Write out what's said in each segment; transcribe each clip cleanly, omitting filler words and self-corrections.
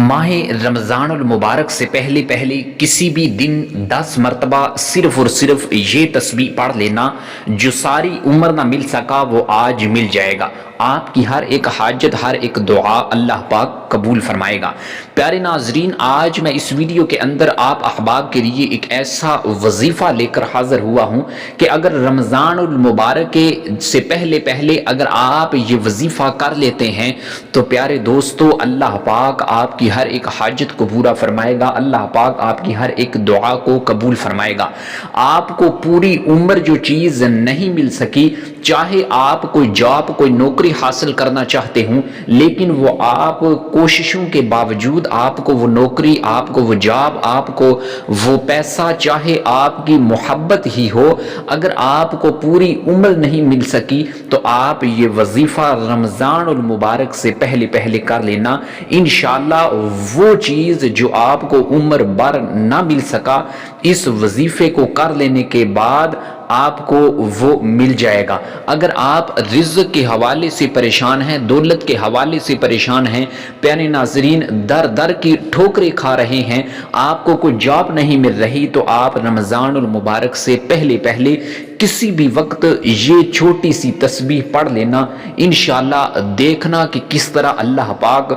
ماہ رمضان المبارک سے پہلے کسی بھی دن 10 مرتبہ صرف اور صرف یہ تسبیح پڑھ لینا، جو ساری عمر نہ مل سکا وہ آج مل جائے گا۔ آپ کی ہر ایک حاجت، ہر ایک دعا اللہ پاک قبول فرمائے گا۔ پیارے ناظرین، آج میں اس ویڈیو کے اندر آپ احباب کے لیے ایک ایسا وظیفہ لے کر حاضر ہوا ہوں کہ اگر رمضان المبارک سے پہلے اگر آپ یہ وظیفہ کر لیتے ہیں تو پیارے دوستو، اللہ پاک آپ کی ہر ایک حاجت کو پورا فرمائے گا، اللہ پاک آپ کی ہر ایک دعا کو قبول فرمائے گا۔ آپ کو پوری عمر جو چیز نہیں مل سکی، چاہے آپ کوئی جاب، کوئی نوکری حاصل کرنا چاہتے ہوں، لیکن وہ آپ کوششوں کے باوجود آپ کو وہ نوکری، آپ کو وہ جاب، آپ کو وہ پیسہ، چاہے آپ کی محبت ہی ہو، اگر آپ کو پوری عمر نہیں مل سکی تو آپ یہ وظیفہ رمضان المبارک سے پہلے کر لینا۔ انشاءاللہ وہ چیز جو آپ کو عمر بھر نہ مل سکا، اس وظیفے کو کر لینے کے بعد آپ کو وہ مل جائے گا۔ اگر آپ رزق کے حوالے سے پریشان ہیں، دولت کے حوالے سے پریشان ہیں، پیارے ناظرین، در کی ٹھوکریں کھا رہے ہیں، آپ کو کوئی جاب نہیں مل رہی، تو آپ رمضان المبارک سے پہلے کسی بھی وقت یہ چھوٹی سی تسبیح پڑھ لینا۔ انشاءاللہ دیکھنا کہ کس طرح اللہ پاک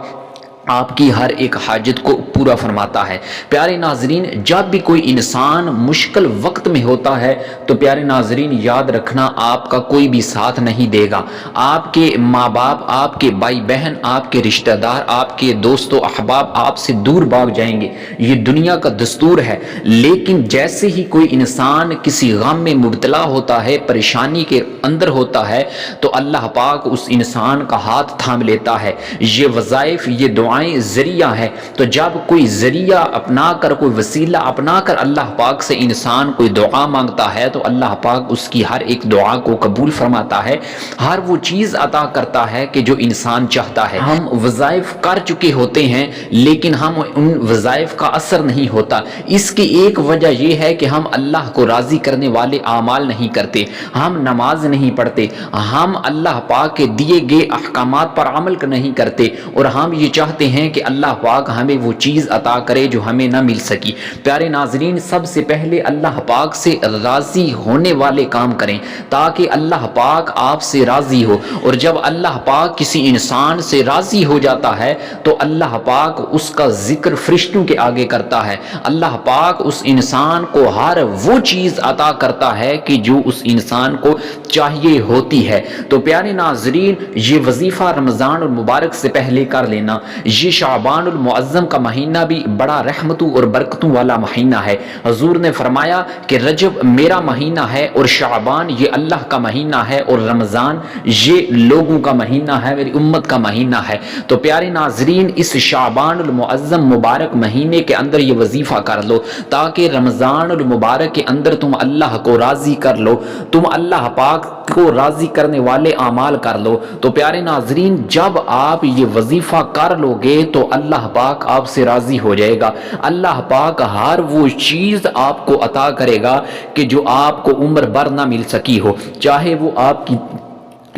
آپ کی ہر ایک حاجت کو پورا فرماتا ہے۔ پیارے ناظرین، جب بھی کوئی انسان مشکل وقت میں ہوتا ہے تو پیارے ناظرین یاد رکھنا، آپ کا کوئی بھی ساتھ نہیں دے گا۔ آپ کے ماں باپ، آپ کے بھائی بہن، آپ کے رشتہ دار، آپ کے دوست و احباب آپ سے دور بھاگ جائیں گے، یہ دنیا کا دستور ہے۔ لیکن جیسے ہی کوئی انسان کسی غم میں مبتلا ہوتا ہے، پریشانی کے اندر ہوتا ہے، تو اللہ پاک اس انسان کا ہاتھ تھام لیتا ہے۔ یہ وظائف، یہ دعائیں ذریعہ ہے، تو جب کوئی ذریعہ اپنا کر، کوئی وسیلہ اپنا کر اللہ پاک سے انسان کوئی دعا مانگتا ہے تو اللہ پاک اس کی ہر ایک دعا کو قبول فرماتا ہے، ہر وہ چیز عطا کرتا ہے کہ جو انسان چاہتا ہے۔ ہم وظائف کر چکے ہوتے ہیں لیکن ہم ان وظائف کا اثر نہیں ہوتا۔ اس کی ایک وجہ یہ ہے کہ ہم اللہ کو راضی کرنے والے اعمال نہیں کرتے، ہم نماز نہیں پڑھتے، ہم اللہ پاک کے دیے گئے احکامات پر عمل نہیں کرتے، اور ہم یہ چاہتے ہیں کہ اللہ پاک ہمیں وہ چیز عطا کرے جو ہمیں نہ مل سکی۔ پیارے ناظرین، سب سے پہلے اللہ پاک سے راضی ہونے والے کام کریں تاکہ اللہ پاک آپ سے راضی ہو، اور جب اللہ پاک کسی انسان سے راضی ہو جاتا ہے تو اللہ پاک اس کا ذکر فرشتوں کے آگے کرتا ہے، اللہ پاک اس انسان کو ہر وہ چیز عطا کرتا ہے کہ جو اس انسان کو چاہیے ہوتی ہے۔ تو پیارے ناظرین، یہ وظیفہ رمضان المبارک سے پہلے کر لینا۔ یہ شعبان المعظم کا مہینہ بھی بڑا رحمتوں اور برکتوں والا مہینہ ہے۔ حضور نے فرمایا کہ رجب میرا مہینہ ہے، اور شعبان یہ اللہ کا مہینہ ہے، اور رمضان یہ لوگوں کا مہینہ ہے، میری امت کا مہینہ ہے۔ تو پیارے ناظرین، اس شعبان المعظم مبارک مہینے کے اندر یہ وظیفہ کر لو تاکہ رمضان المبارک کے اندر تم اللہ کو راضی کر لو، تم اللہ پاک کو راضی کرنے والے اعمال کر لو۔ تو پیارے ناظرین، جب آپ یہ وظیفہ کر لو گے تو اللہ پاک آپ سے راضی ہو جائے گا، اللہ پاک ہر وہ چیز آپ کو عطا کرے گا کہ جو آپ کو عمر بھر نہ مل سکی ہو،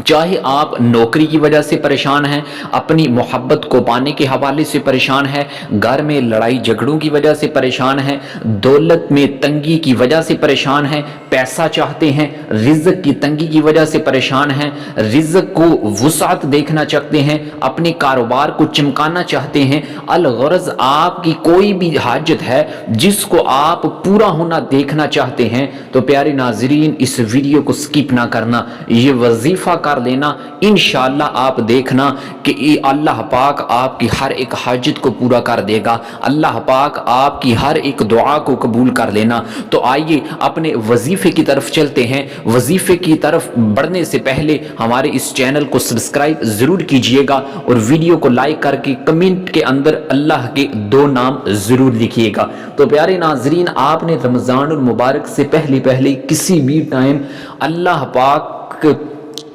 چاہے آپ نوکری کی وجہ سے پریشان ہیں، اپنی محبت کو پانے کے حوالے سے پریشان ہیں، گھر میں لڑائی جھگڑوں کی وجہ سے پریشان ہیں، دولت میں تنگی کی وجہ سے پریشان ہیں، پیسہ چاہتے ہیں، رزق کی تنگی کی وجہ سے پریشان ہیں، رزق کو وسعت دیکھنا چاہتے ہیں، اپنے کاروبار کو چمکانا چاہتے ہیں، الغرض آپ کی کوئی بھی حاجت ہے جس کو آپ پورا ہونا دیکھنا چاہتے ہیں، تو پیارے ناظرین اس ویڈیو کو سکپ نہ کرنا، یہ وظیفہ کر لینا۔ انشاءاللہ آپ دیکھنا کہ اللہ پاک آپ کی ہر ایک حاجت کو پورا کر دے گا، اللہ پاک آپ کی ہر ایک دعا کو قبول کر لینا۔ تو آئیے اپنے وظیفے کی طرف چلتے ہیں۔ وظیفے کی طرف بڑھنے سے پہلے ہمارے اس چینل کو سبسکرائب ضرور کیجئے گا، اور ویڈیو کو لائک کر کے کمنٹ کے اندر اللہ کے 2 نام ضرور لکھیے گا۔ تو پیارے ناظرین، آپ نے رمضان المبارک سے پہلے کسی بھی ٹائم اللہ پاک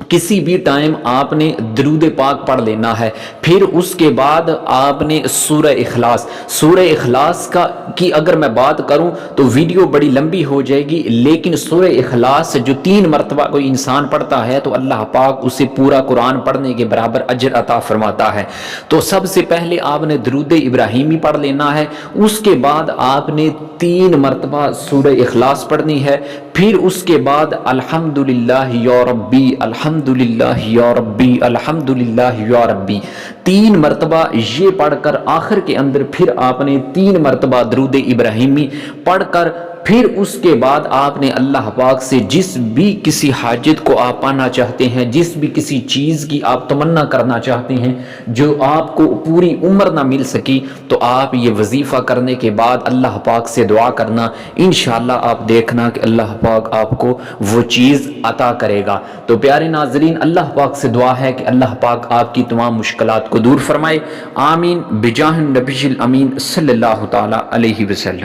کسی بھی ٹائم آپ نے درود پاک پڑھ لینا ہے. پھر اس کے بعد آپ نے سورہ اخلاص کی اگر میں بات کروں تو ویڈیو بڑی لمبی ہو جائے گی، لیکن سورہ اخلاص جو 3 مرتبہ کوئی انسان پڑھتا ہے تو اللہ پاک اسے پورا قرآن پڑھنے کے برابر اجر عطا فرماتا ہے. تو سب سے پہلے آپ نے درود ابراہیمی پڑھ لینا ہے، اس کے بعد آپ نے 3 مرتبہ سورہ اخلاص پڑھنی ہے. پھر اس کے بعد الحمدللہ یا ربی، الحمدللہ یا ربی، الحمدللہ یا ربی 3 مرتبہ یہ پڑھ کر آخر کے اندر پھر آپ نے 3 مرتبہ درود ابراہیمی پڑھ کر پھر اس کے بعد آپ نے اللہ پاک سے جس بھی کسی حاجت کو آپ پانا چاہتے ہیں، جس بھی کسی چیز کی آپ تمنا کرنا چاہتے ہیں جو آپ کو پوری عمر نہ مل سکی، تو آپ یہ وظیفہ کرنے کے بعد اللہ پاک سے دعا کرنا. انشاءاللہ آپ دیکھنا کہ اللہ پاک آپ کو وہ چیز عطا کرے گا. تو پیارے ناظرین، اللہ پاک سے دعا ہے کہ اللہ پاک آپ کی تمام مشکلات کو دور فرمائے. آمین بجاہ النبی الامین صلی اللہ تعالی علیہ وسلم.